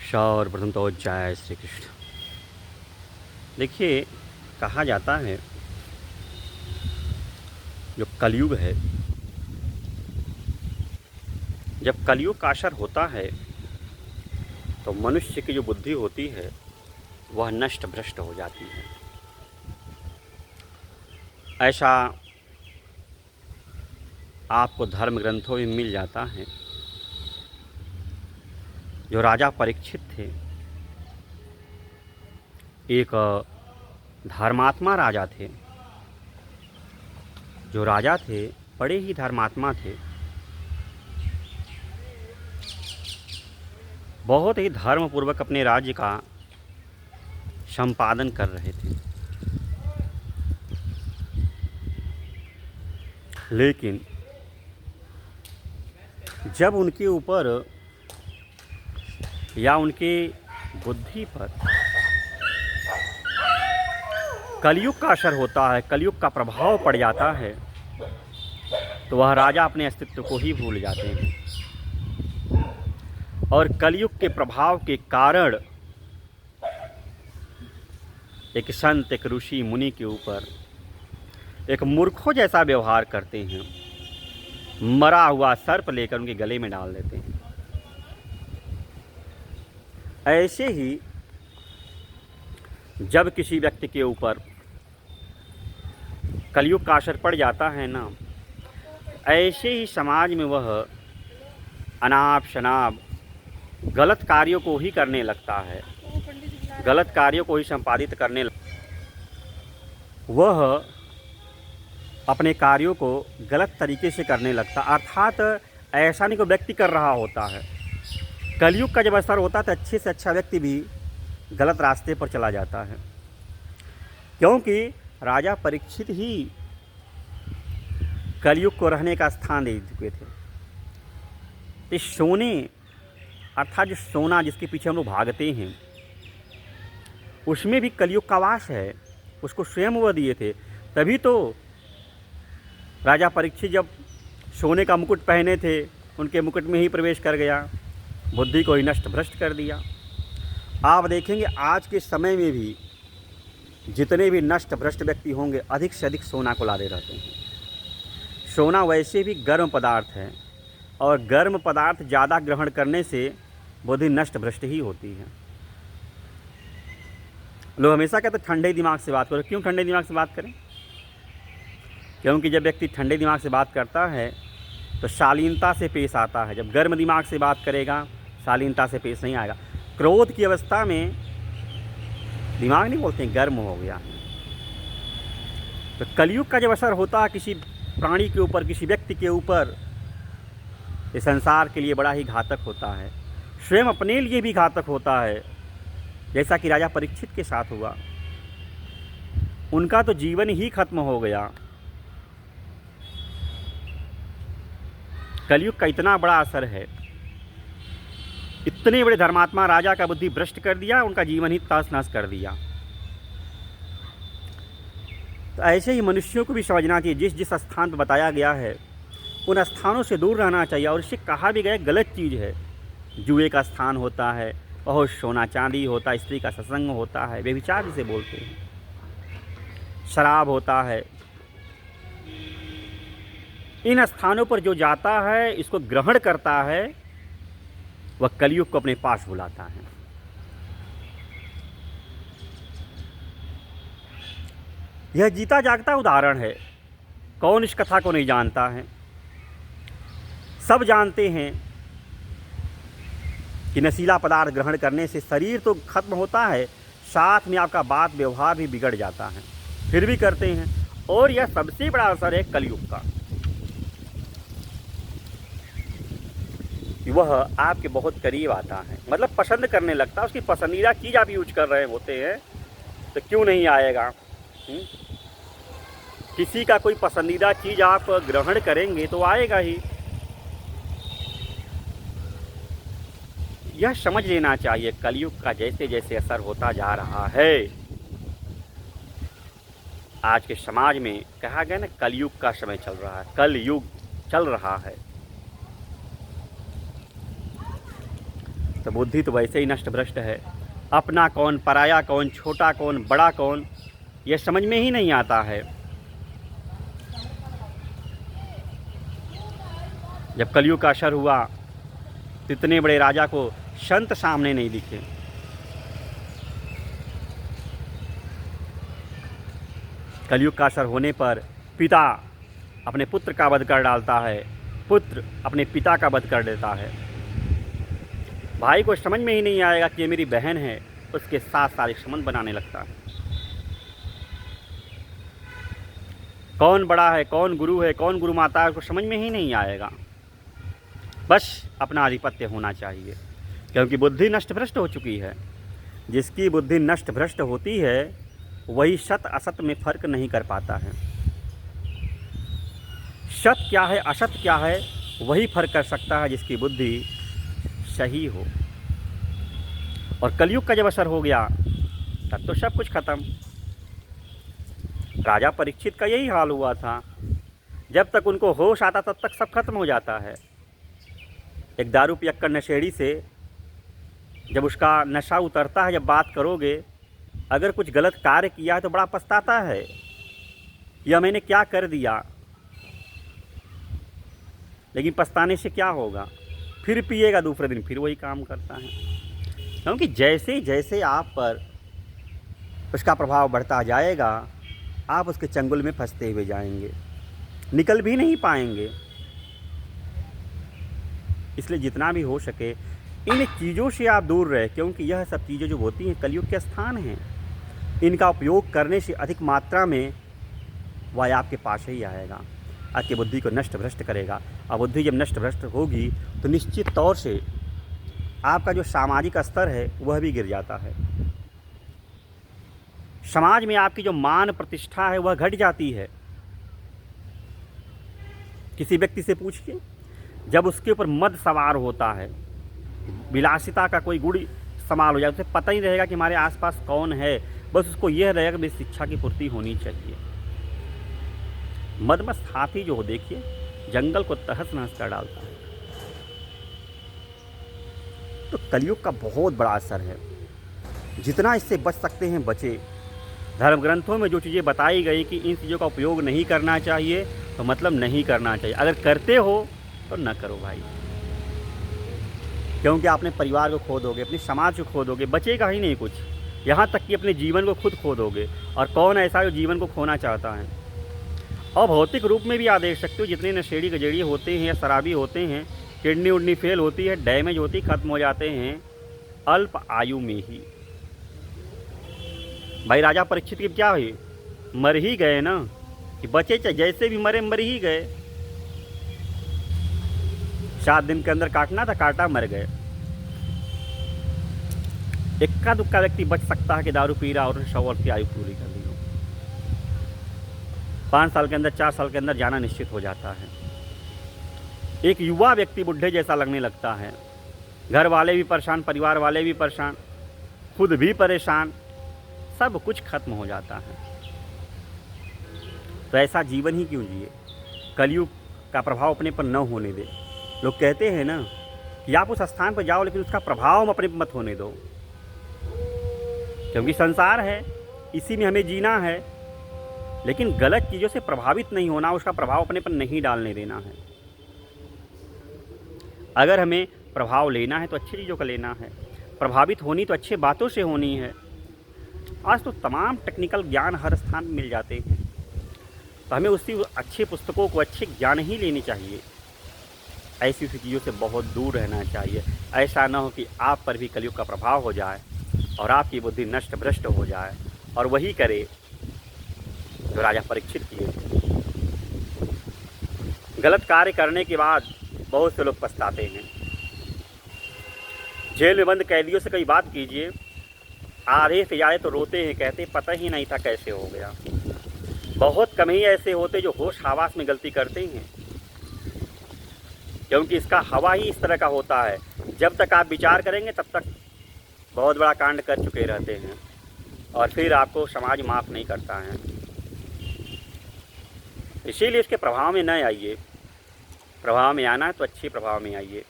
सर्वप्रथम तो जय श्री कृष्ण। देखिए, कहा जाता है जो कलयुग है, जब कलयुग का असर होता है तो मनुष्य की जो बुद्धि होती है वह नष्ट भ्रष्ट हो जाती है। ऐसा आपको धर्म ग्रंथों में मिल जाता है। जो राजा परीक्षित थे, एक धर्मात्मा राजा थे। जो राजा थे बड़े ही धर्मात्मा थे, बहुत ही धर्मपूर्वक अपने राज्य का संपादन कर रहे थे। लेकिन जब उनके ऊपर या उनके बुद्धि पर कलयुग का असर होता है, कलयुग का प्रभाव पड़ जाता है, तो वह राजा अपने अस्तित्व को ही भूल जाते हैं। और कलयुग के प्रभाव के कारण एक संत, एक ऋषि मुनि के ऊपर एक मूर्खों जैसा व्यवहार करते हैं। मरा हुआ सर्प लेकर उनके गले में डाल देते हैं। ऐसे ही जब किसी व्यक्ति के ऊपर कलयुग का असर पड़ जाता है ना, ऐसे ही समाज में वह अनाप शनाप गलत कार्यों को ही करने लगता है, गलत कार्यों को ही संपादित करने लगता। वह अपने कार्यों को गलत तरीके से करने लगता। अर्थात ऐसा नहीं कोई व्यक्ति कर रहा होता है। कलयुग का जब असर होता है तो अच्छे से अच्छा व्यक्ति भी गलत रास्ते पर चला जाता है, क्योंकि राजा परीक्षित ही कलयुग को रहने का स्थान दे चुके थे। तो सोने अर्थात जो सोना जिसके पीछे हम लोग भागते हैं, उसमें भी कलयुग का वास है। उसको स्वयं वह दिए थे। तभी तो राजा परीक्षित जब सोने का मुकुट पहने थे, उनके मुकुट में ही प्रवेश कर गया, बुद्धि को ही नष्ट भ्रष्ट कर दिया। आप देखेंगे आज के समय में भी जितने भी नष्ट भ्रष्ट व्यक्ति होंगे, अधिक से अधिक सोना को लादे रहते हैं। सोना वैसे भी गर्म पदार्थ है, और गर्म पदार्थ ज़्यादा ग्रहण करने से बुद्धि नष्ट भ्रष्ट ही होती है। लोग हमेशा कहते हैं ठंडे दिमाग से बात करो। क्यों ठंडे दिमाग से बात करें? क्योंकि जब व्यक्ति ठंडे दिमाग से बात करता है तो शालीनता से पेश आता है। जब गर्म दिमाग से बात करेगा, शालीनता से पेश नहीं आएगा। क्रोध की अवस्था में दिमाग नहीं बोलते हैं, गर्म हो गया। तो कलयुग का जब असर होता है किसी प्राणी के ऊपर, किसी व्यक्ति के ऊपर, ये संसार के लिए बड़ा ही घातक होता है, स्वयं अपने लिए भी घातक होता है। जैसा कि राजा परीक्षित के साथ हुआ, उनका तो जीवन ही खत्म हो गया। कलयुग का इतना बड़ा असर है। इतने बड़े धर्मात्मा राजा का बुद्धि भ्रष्ट कर दिया, उनका जीवन ही तहस नहस कर दिया। तो ऐसे ही मनुष्यों को भी समझना चाहिए, जिस जिस स्थान पर बताया गया है उन स्थानों से दूर रहना चाहिए। और इससे कहा भी गया गलत चीज़ है। जुए का स्थान होता है, बहुत सोना चांदी होता है, स्त्री का सत्संग होता है, व्यभिचार जिसे बोलते हैं, शराब होता है। इन स्थानों पर जो जाता है, इसको ग्रहण करता है, वह कलयुग को अपने पास बुलाता है। यह जीता जागता उदाहरण है। कौन इस कथा को नहीं जानता है? सब जानते हैं कि नशीला पदार्थ ग्रहण करने से शरीर तो खत्म होता है, साथ में आपका बात व्यवहार भी बिगड़ जाता है, फिर भी करते हैं। और यह सबसे बड़ा असर है कलयुग का, कि वह आपके बहुत करीब आता है, मतलब पसंद करने लगता है। उसकी पसंदीदा चीज़ आप यूज कर रहे होते हैं तो क्यों नहीं आएगा? किसी का कोई पसंदीदा चीज़ आप ग्रहण करेंगे तो आएगा ही। यह समझ लेना चाहिए कलयुग का जैसे जैसे असर होता जा रहा है। आज के समाज में कहा गया ना, कलयुग का समय चल रहा है, कलयुग चल रहा है। तो बुद्धि तो वैसे ही नष्ट भ्रष्ट है। अपना कौन, पराया कौन, छोटा कौन, बड़ा कौन, यह समझ में ही नहीं आता है। जब कलयुग का असर हुआ तो इतने बड़े राजा को संत सामने नहीं दिखे। कलयुग का असर होने पर पिता अपने पुत्र का वध कर डालता है, पुत्र अपने पिता का वध कर देता है। भाई को समझ में ही नहीं आएगा कि ये मेरी बहन है, उसके साथ सारे संबंध बनाने लगता है। कौन बड़ा है, कौन गुरु है, कौन गुरु माता है, उसको समझ में ही नहीं आएगा। बस अपना आधिपत्य होना चाहिए, क्योंकि बुद्धि नष्ट भ्रष्ट हो चुकी है। जिसकी बुद्धि नष्ट भ्रष्ट होती है वही सत असत में फर्क नहीं कर पाता है। सत क्या है, असत क्या है, वही फर्क कर सकता है जिसकी बुद्धि सही हो। और कलयुग का जब असर हो गया तब तो सब कुछ खत्म। राजा परीक्षित का यही हाल हुआ था। जब तक उनको होश आता तब तक सब खत्म हो जाता है। एक दारू पियक्कड़ नशेड़ी से जब उसका नशा उतरता है, जब बात करोगे, अगर कुछ गलत कार्य किया है तो बड़ा पछताता है, या मैंने क्या कर दिया। लेकिन पछताने से क्या होगा, फिर पिएगा, दूसरे दिन फिर वही काम करता है। क्योंकि जैसे जैसे आप पर उसका प्रभाव बढ़ता जाएगा, आप उसके चंगुल में फंसते हुए जाएंगे, निकल भी नहीं पाएंगे। इसलिए जितना भी हो सके इन चीज़ों से आप दूर रहे, क्योंकि यह सब चीज़ें जो होती हैं कलयुग के स्थान हैं। इनका उपयोग करने से अधिक मात्रा में वह आपके पास ही आएगा, आपकी बुद्धि को नष्ट भ्रष्ट करेगा। और बुद्धि जब नष्ट भ्रष्ट होगी तो निश्चित तौर से आपका जो सामाजिक स्तर है वह भी गिर जाता है। समाज में आपकी जो मान प्रतिष्ठा है वह घट जाती है। किसी व्यक्ति से पूछिए, जब उसके ऊपर मद सवार होता है, विलासिता का कोई गुण समाल हो जाए, उसे पता ही रहेगा कि हमारे आसपास कौन है, बस उसको यह रहेगा कि मेरी शिक्षा की पूर्ति होनी चाहिए। मदमस्त हाथी जो हो, देखिए जंगल को तहस नहस कर डालता है। तो कलयुग का बहुत बड़ा असर है। जितना इससे बच सकते हैं बचे। धर्म ग्रंथों में जो चीज़ें बताई गई कि इन चीज़ों का उपयोग नहीं करना चाहिए, तो मतलब नहीं करना चाहिए। अगर करते हो तो न करो भाई, क्योंकि आपने परिवार को खो दोगे, अपने समाज को खो दोगे, बचेगा ही नहीं कुछ। यहाँ तक कि अपने जीवन को खुद खो दोगे। और कौन ऐसा जो जीवन को खोना चाहता है। और भौतिक रूप में भी आप देख सकते हो, जितने नशेड़ी गजेड़ी होते हैं या शराबी होते हैं, किडनी उडनी फेल होती है, डैमेज होती, खत्म हो जाते हैं अल्प आयु में ही। भाई राजा परीक्षित की क्या हुई, मर ही गए ना, कि बचे चाहे जैसे भी मरे, मर ही गए। 7 दिन के अंदर काटना था, काटा, मर गए। इक्का दुक्का व्यक्ति बच सकता है कि दारू पी रहा और 100 वर्ष की आयु पूरी कर ली हो। 5 साल के अंदर, 4 साल के अंदर जाना निश्चित हो जाता है। एक युवा व्यक्ति बुढ़े जैसा लगने लगता है। घर वाले भी परेशान, परिवार वाले भी परेशान, खुद भी परेशान, सब कुछ खत्म हो जाता है। तो ऐसा जीवन ही क्यों जिए। कलयुग का प्रभाव अपने पर न होने दे। लोग कहते हैं ना कि आप उस स्थान पर जाओ, लेकिन उसका प्रभाव अपने पर मत होने दो, क्योंकि संसार है, इसी में हमें जीना है। लेकिन गलत चीज़ों से प्रभावित नहीं होना, उसका प्रभाव अपने पर नहीं डालने देना है। अगर हमें प्रभाव लेना है तो अच्छी चीज़ों का लेना है, प्रभावित होनी तो अच्छी बातों से होनी है। आज तो तमाम टेक्निकल ज्ञान हर स्थान मिल जाते हैं, तो हमें उसी अच्छी पुस्तकों को, अच्छे ज्ञान ही लेनी चाहिए। ऐसी चीज़ों से बहुत दूर रहना चाहिए। ऐसा ना हो कि आप पर भी कलयुग का प्रभाव हो जाए और आपकी बुद्धि नष्ट भ्रष्ट हो जाए, और वही करे जो राजा परीक्षित किए थे। गलत कार्य करने के बाद बहुत से लोग पछताते हैं। जेल में बंद कैदियों से कई बात कीजिए, आधे से ज़्यादा तो रोते हैं, कहते पता ही नहीं था कैसे हो गया। बहुत कम ही ऐसे होते जो होश हवास में गलती करते हैं, क्योंकि इसका हवा ही इस तरह का होता है। जब तक आप विचार करेंगे तब तक बहुत बड़ा कांड कर चुके रहते हैं, और फिर आपको समाज माफ़ नहीं करता है। इसीलिए इसके प्रभाव में न आइए। प्रभाव में आना है तो अच्छे प्रभाव में आइए।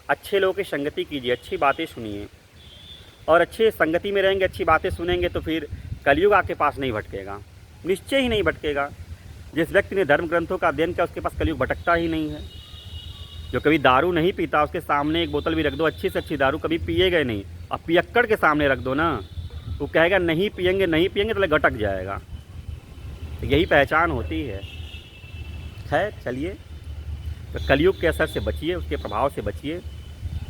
अच्छे लोगों की संगति कीजिए, अच्छी बातें सुनिए, और अच्छे संगति में रहेंगे, अच्छी बातें सुनेंगे तो फिर कलयुग आपके पास नहीं भटकेगा, निश्चय ही नहीं भटकेगा। जिस व्यक्ति ने धर्म ग्रंथों का अध्ययन किया उसके पास कलयुग भटकता ही नहीं है। जो कभी दारू नहीं पीता उसके सामने एक बोतल भी रख दो, अच्छी से अच्छी दारू, कभी पिएगा ही नहीं। अब पियक्कड़ के सामने रख दो ना, वो कहेगा नहीं पिएंगे नहीं पिएंगे, तो गटक जाएगा। तो यही पहचान होती है। खैर चलिए, तो कलयुग के असर से बचिए, उसके प्रभाव से बचिए,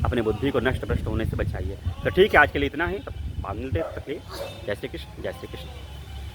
अपने बुद्धि को नष्ट भ्रष्ट होने से बचाइए। तो ठीक है, आज के लिए इतना ही, बाद में मिलते हैं। जय श्री कृष्ण, जय श्री कृष्ण।